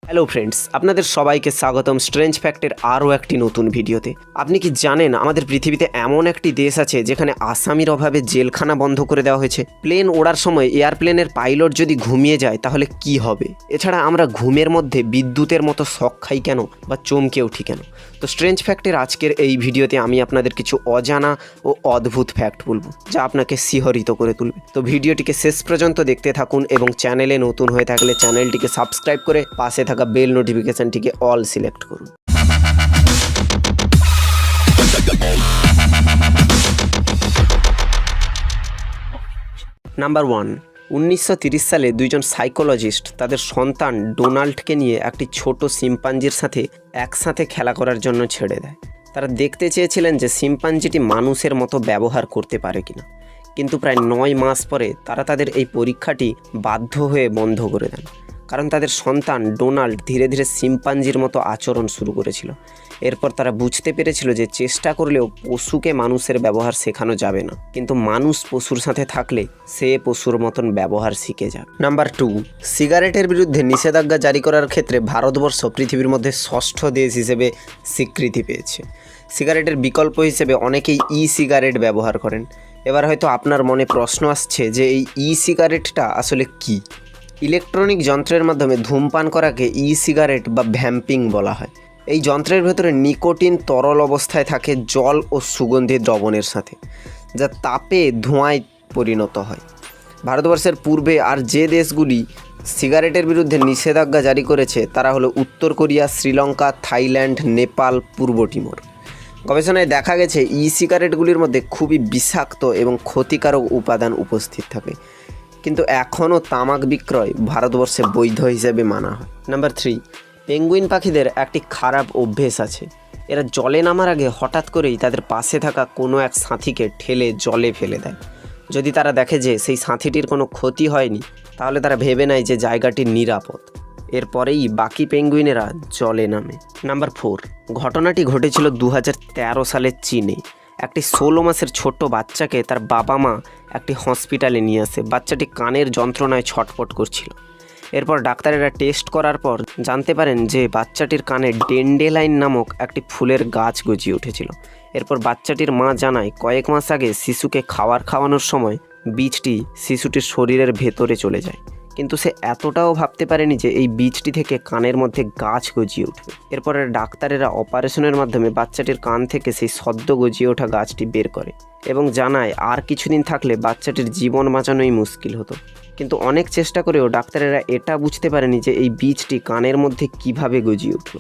Hello friends, আপনাদের সবাইকে স্বাগতম স্ট্রেঞ্জ ফ্যাক্টের আরও একটি নতুন ভিডিওতে। আপনি কি জানেন আমাদের পৃথিবীতে এমন একটি দেশ আছে যেখানে আসামির অভাবে জেলখানা বন্ধ করে দেওয়া হয়েছে? প্লেন ওড়ার সময় এয়ারপ্লেনের পাইলট যদি ঘুমিয়ে যায় তাহলে কি হবে? এছাড়া আমরা ঘুমের মধ্যে বিদ্যুতের মতো শক খাই কেন বা চমকে উঠি কেন? তো স্ট্রেঞ্জ ফ্যাক্টের আজকের এই ভিডিওতে আমি আপনাদের কিছু অজানা ও অদ্ভুত ফ্যাক্ট বলবো যা আপনাকে শিহরিত করে তুলবে। তো ভিডিওটিকে শেষ পর্যন্ত দেখতে থাকুন এবং চ্যানেলে নতুন হয়ে থাকলে চ্যানেলটিকে সাবস্ক্রাইব করে পাশে থাকা বেল নোটিফিকেশনটিকে অল সিলেক্ট করুন। নাম্বার 1, 1930 সালে দুইজন সাইকোলজিস্ট তাদের সন্তান ডোনাল্ডকে নিয়ে একটি ছোট শিম্পাঞ্জির সাথে একসাথে খেলা করার জন্য ছেড়ে দেয়। তারা দেখতে চেয়েছিলেন যে শিম্পাঞ্জিটি মানুষের মতো ব্যবহার করতে পারে কিনা, কিন্তু প্রায় 9 মাস পরে তারা তাদের এই পরীক্ষাটি বাধ্য হয়ে বন্ধ করে দেন, কারণ তাদের সন্তান ডোনাল্ড ধীরে ধীরে শিম্পাঞ্জির মতো আচরণ শুরু করেছিল। এরপর তারা বুঝতে পেরেছিল যে চেষ্টা করলেও পশুকে মানুষের ব্যবহার শেখানো যাবে না, কিন্তু মানুষ পশুর সাথে থাকলে সে পশুর মতন ব্যবহার শিখে যাবে। নাম্বার 2, সিগারেটের বিরুদ্ধে নিষেধাজ্ঞা জারি করার ক্ষেত্রে ভারতবর্ষ পৃথিবীর মধ্যে ষষ্ঠ দেশ হিসেবে স্বীকৃতি পেয়েছে। সিগারেটের বিকল্প হিসেবে অনেকেই সিগারেট ব্যবহার করেন। এবার হয়তো আপনার মনে প্রশ্ন আসছে যে এই সিগারেটটা আসলে কী? ইলেকট্রনিক যন্ত্রের মাধ্যমে ধূমপান করাকে সিগারেট বা ভ্যাম্পিং বলা হয়। এই যন্ত্রের ভেতরে নিকোটিন তরল অবস্থায় থাকে জল ও সুগন্ধি দ্রবণের সাথে, যা তাপে ধোঁয়ায় পরিণত হয়। ভারতবর্ষের পূর্বে আর যে দেশগুলি সিগারেটের বিরুদ্ধে নিষেধাজ্ঞা জারি করেছে তারা হলো উত্তর কোরিয়া, শ্রীলঙ্কা, থাইল্যান্ড, নেপাল, পূর্ব তিমুর। গবেষণায় দেখা গেছে সিগারেটগুলির মধ্যে খুবই বিষাক্ত এবং ক্ষতিকারক উপাদান উপস্থিত থাকে, কিন্তু এখনও তামাক বিক্রয় ভারতবর্ষে বৈধ হিসেবে মানা হয়। নাম্বার 3, পেঙ্গুইন পাখিদের একটি খারাপ অভ্যেস আছে। এরা জলে নামার আগে হঠাৎ করেই তাদের পাশে থাকা কোনো এক সাথীকে ঠেলে জলে ফেলে দেয়। যদি তারা দেখে যে সেই সাথীটির কোনো ক্ষতি হয়নি, তাহলে তারা ভেবে নেয় যে জায়গাটি নিরাপদ। এরপরেই বাকি পেঙ্গুইনেরা জলে নামে। নাম্বার 4, ঘটনাটি ঘটেছিল 2013 সালের চীনে। একটি 16 মাসের ছোট্ট বাচ্চাকে তার বাবা মা একটি হসপিটালে নিয়ে আসে। বাচ্চাটি কানের যন্ত্রণায় ছটফট করছিল। এরপর ডাক্তারেরা টেস্ট করার পর জানতে পারেন যে বাচ্চাটির কানে ডেন্ডেলাইন নামক একটি ফুলের গাছ গজিয়ে উঠেছিল। এরপর বাচ্চাটির মা জানায় কয়েক মাস আগে শিশুকে খাওয়ানোর সময় বীজটি শিশুটির শরীরের ভেতরে চলে যায়, কিন্তু সে এতটাও ভাবতে পারেনি যে এই বীজটি থেকে কানের মধ্যে গাছ গজিয়ে উঠবে। এরপরে ডাক্তারেরা অপারেশনের মাধ্যমে বাচ্চাটির কান থেকে সেই সদ্য গজিয়ে ওঠা গাছটি বের করে এবং জানায় আর কিছুদিন থাকলে বাচ্চাটির জীবন বাঁচানোই মুশকিল হতো। কিন্তু অনেক চেষ্টা করেও ডাক্তারেরা এটা বুঝতে পারেনি যে এই বীজটি কানের মধ্যে কিভাবে গজিয়ে উঠল।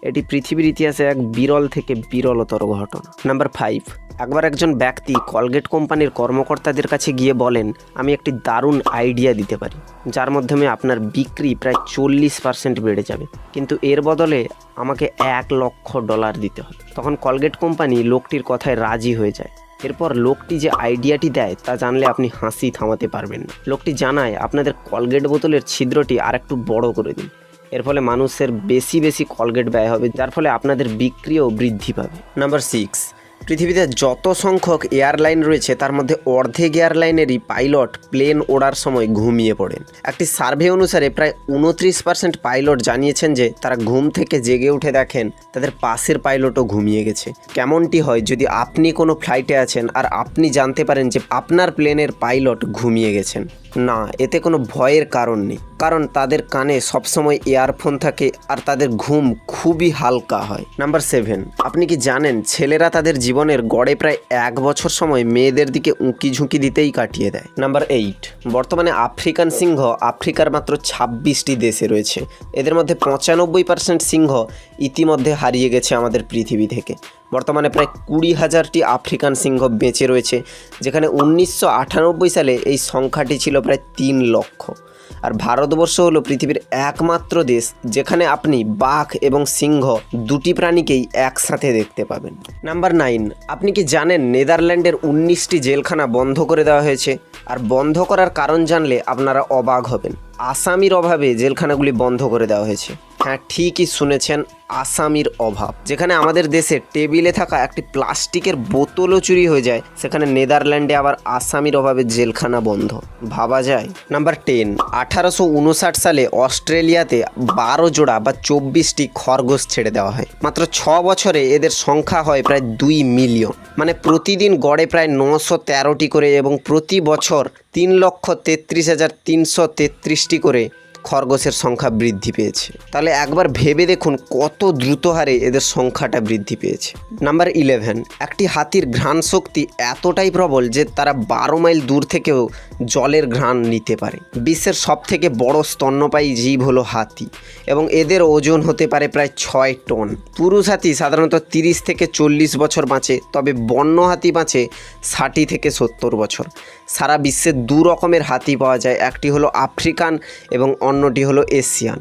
এটি পৃথিবীর ইতিহাসে এক বিরল থেকে বিরলতর ঘটনা। নাম্বার 5, একবার একজন ব্যক্তি কলগেট কোম্পানির কর্মকর্তাদের কাছে গিয়ে বলেন, আমি একটি দারুণ আইডিয়া দিতে পারি যার মাধ্যমে আপনার বিক্রি প্রায় 40% বেড়ে যাবে, কিন্তু এর বদলে আমাকে $1,00,000 দিতে হবে। তখন কলগেট কোম্পানি লোকটির কথায় রাজি হয়ে যায়। এরপর লোকটি যে আইডিয়াটি দেয় তা জানলে আপনি হাসি থামাতে পারবেন না। লোকটি জানায় আপনাদের কলগেট বোতলের ছিদ্রটি আর একটু বড় করে দিন। এর ফলে মানুষের বেশি কলগেট ব্যয় হবে, যার ফলে আপনাদের বিক্রিও বৃদ্ধি পাবে। নাম্বার 6, পৃথিবীতে যত সংখ্যক এয়ারলাইন রয়েছে তার মধ্যে অর্ধেক এয়ারলাইনেরই পাইলট প্লেন ওড়ার সময় ঘুমিয়ে পড়েন। একটি সার্ভে অনুসারে প্রায় 29% পাইলট জানিয়েছেন যে তারা ঘুম থেকে জেগে উঠে দেখেন তাদের পাশের পাইলটও ঘুমিয়ে গেছে। কেমনটি হয় যদি আপনি কোনো ফ্লাইটে আছেন আর আপনি জানতে পারেন যে আপনার প্লেনের পাইলট ঘুমিয়ে গেছেন? না, এতে কোনো ভয়ের কারণ নেই, কারণ তাদের কানে সবসময় ইয়ারফোন থাকে আর তাদের ঘুম খুবই হালকা হয়। নাম্বার 7, আপনি কি জানেন ছেলেরা তাদের জীবনের গড়ে প্রায় 1 বছর সময় মেয়েদের দিকে উঁকি ঝুঁকি দিতেই কাটিয়ে দেয়। নাম্বার 8, বর্তমানে আফ্রিকান সিংহ আফ্রিকার মাত্র 26টি দেশে রয়েছে। এদের মধ্যে 95% সিংহ ইতিমধ্যে হারিয়ে গেছে আমাদের পৃথিবী থেকে। বর্তমানে প্রায় 20,000টি আফ্রিকান সিংহ বেঁচে রয়েছে, যেখানে 1998 সালে এই সংখ্যাটি ছিল প্রায় 3 লক্ষ। আর ভারতবর্ষ হলো পৃথিবীর একমাত্র দেশ যেখানে আপনি বাঘ এবং সিংহ দুটি প্রাণীকেই একসাথে দেখতে পাবেন। নাম্বার 9, আপনি কি জানেন নেদারল্যান্ডের 19টি জেলখানা বন্ধ করে দেওয়া হয়েছে? আর বন্ধ করার কারণ জানলে আপনারা অবাক হবেন। আসামির অভাবে জেলখানাগুলি বন্ধ করে দেওয়া হয়েছে। হ্যাঁ, ঠিকই শুনেছেন, আসামির অভাব। যেখানে আমাদের দেশে টেবিলে থাকা একটি প্লাস্টিকের বোতলও চুরি হয়ে যায়, সেখানে নেদারল্যান্ডে আবার আসামির অভাবে জেলখানা বন্ধ। ভাবা যায়। নাম্বার 10, 1859 সালে অস্ট্রেলিয়াতে 12 জোড়া বা 24টি খরগোশ ছেড়ে দেওয়া হয়। মাত্র 6 বছরে এদের সংখ্যা হয় প্রায় 2 মিলিয়ন। মানে প্রতিদিন গড়ে প্রায় 913টি করে এবং প্রতি বছর 3,33,333টি করে খরগোশের সংখ্যা বৃদ্ধি পেয়েছে। তাহলে একবার ভেবে দেখুন কত দ্রুত হারে এদের সংখ্যাটা বৃদ্ধি পেয়েছে। নাম্বার 11, একটি হাতির ঘ্রাণ শক্তি এতটাই প্রবল যে তারা 12 মাইল দূর থেকেও জলের ঘ্রাণ নিতে পারে। বিশ্বের সবথেকে বড় স্তন্যপায়ী জীব হলো হাতি এবং এদের ওজন হতে পারে প্রায় 6 টন। পুরুষ হাতি সাধারণত 30 থেকে 40 বছর বাঁচে, তবে বন্য হাতি বাঁচে 60 থেকে 70 বছর। সারা বিশ্বে 2 রকমের হাতি পাওয়া যায়, একটি হলো আফ্রিকান এবং অন্যটি হলো এশিয়ান।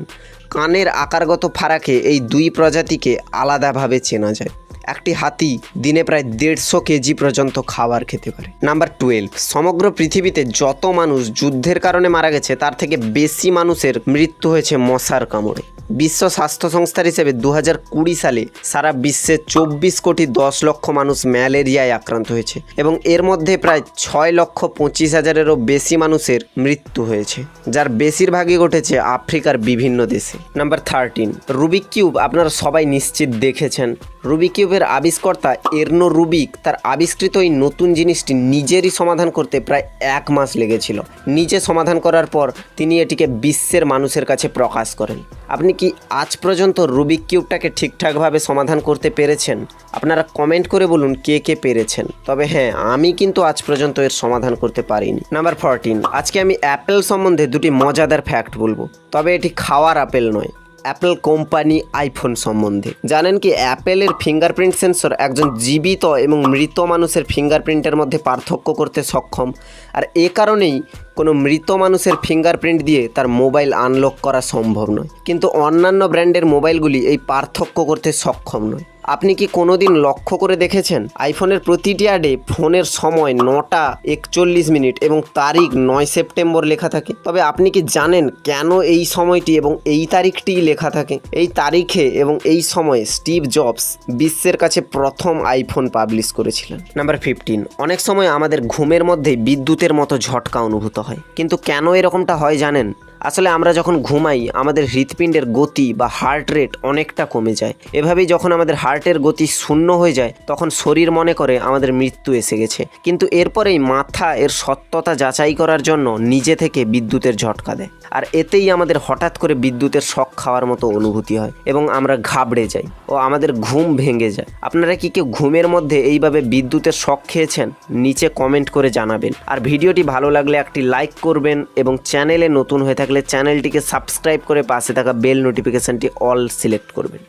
কানের আকারগত ফারাকে এই 2 প্রজাতিকে আলাদাভাবে চেনা যায়। একটি হাতি দিনে প্রায় 150 কেজি পর্যন্ত খাবার খেতে পারে। নাম্বার 12, সমগ্র পৃথিবীতে যত মানুষ যুদ্ধের কারণে মারা গেছে তার থেকে বেশি মানুষের মৃত্যু হয়েছে মশার কামড়ে। বিশ্ব স্বাস্থ্য সংস্থার হিসেবে 2020 সালে সারা বিশ্বে 24 কোটি 10 লক্ষ মানুষ ম্যালেরিয়ায় আক্রান্ত হয়েছে এবং এর মধ্যে প্রায় 6,25,000-এরও বেশি মানুষের মৃত্যু হয়েছে, যার বেশিরভাগই ঘটেছে আফ্রিকার বিভিন্ন দেশে। নাম্বার 13, রুবিক কিউব আপনারা সবাই নিশ্চিত দেখেছেন। রুবিক কিউবের আবিষ্কর্তা এর্নো রুবিক তার আবিষ্কৃত এই নতুন জিনিসটি নিজেরই সমাধান করতে প্রায় 1 মাস লেগেছিল। নিজে সমাধান করার পর তিনি এটিকে বিশ্বের মানুষের কাছে প্রকাশ করেন। আপনি কি আজ পর্যন্ত রুবিক কিউবটাকে ঠিকঠাকভাবে সমাধান করতে পেরেছেন? আপনারা কমেন্ট করে বলুন কে কে পেরেছেন। তবে হ্যাঁ, আমি কিন্তু আজ পর্যন্ত এর সমাধান করতে পারিনি। নাম্বার 14, আজকে আমি অ্যাপেল সম্বন্ধে 2টি মজাদার ফ্যাক্ট বলবো, তবে এটি খাওয়ার আপেল নয়। অ্যাপেল কোম্পানি আইফোন সম্বন্ধে জানেন কি অ্যাপেলের ফিঙ্গারপ্রিন্ট সেন্সর একজন জীবিত এবং মৃত মানুষের ফিঙ্গারপ্রিন্টের মধ্যে পার্থক্য করতে সক্ষম, আর এ কারণেই কোনো মৃত মানুষের ফিঙ্গারপ্রিন্ট দিয়ে তার মোবাইল আনলক করা সম্ভব নয়। কিন্তু অন্যান্য ব্র্যান্ডের মোবাইলগুলি এই পার্থক্য করতে সক্ষম নয়। আপনি কি কোনোদিন লক্ষ্য করে দেখেছেন আইফোনের প্রতিটি অ্যাডে ফোনের সময় 9:41 এবং তারিখ 9 সেপ্টেম্বর লেখা থাকে? তবে আপনি কি জানেন কেন এই সময়টি এবং এই তারিখটিই লেখা থাকে? এই তারিখে এবং এই সময়ে স্টিভ জবস বিশ্বের কাছে প্রথম আইফোন পাবলিশ করেছিলেন। নাম্বার 15, অনেক সময় আমাদের ঘুমের মধ্যেই বিদ্যুতের মতো ঝটকা অনুভূত হয়, কিন্তু কেন এরকমটা হয় জানেন? আসলে আমরা যখন ঘুমাই আমাদের হৃৎপিণ্ডের গতি বা হার্ট রেট অনেকটা কমে যায়। এভাবেই যখন আমাদের হার্টের গতি শূন্য হয়ে যায় তখন শরীর মনে করে আমাদের মৃত্যু এসে গেছে, কিন্তু এরপরেই মাথা এর সত্যতা যাচাই করার জন্য নিজে থেকে বিদ্যুতের ঝটকা দেয়, আর এতেই আমাদের হঠাৎ করে বিদ্যুতের শক খাওয়ার মতো অনুভূতি হয় এবং আমরা ঘাবড়ে যাই ও আমাদের ঘুম ভেঙে যায়। আপনারা কি কেউ ঘুমের মধ্যে এইভাবে বিদ্যুতের শক খেয়েছেন? নিচে কমেন্ট করে জানাবেন। আর ভিডিওটি ভালো লাগলে একটি লাইক করবেন এবং চ্যানেলে নতুন হয়ে থাকলে চ্যানেলটিকে সাবস্ক্রাইব করে পাশে থাকা বেল নোটিফিকেশনটি অল সিলেক্ট করবেন।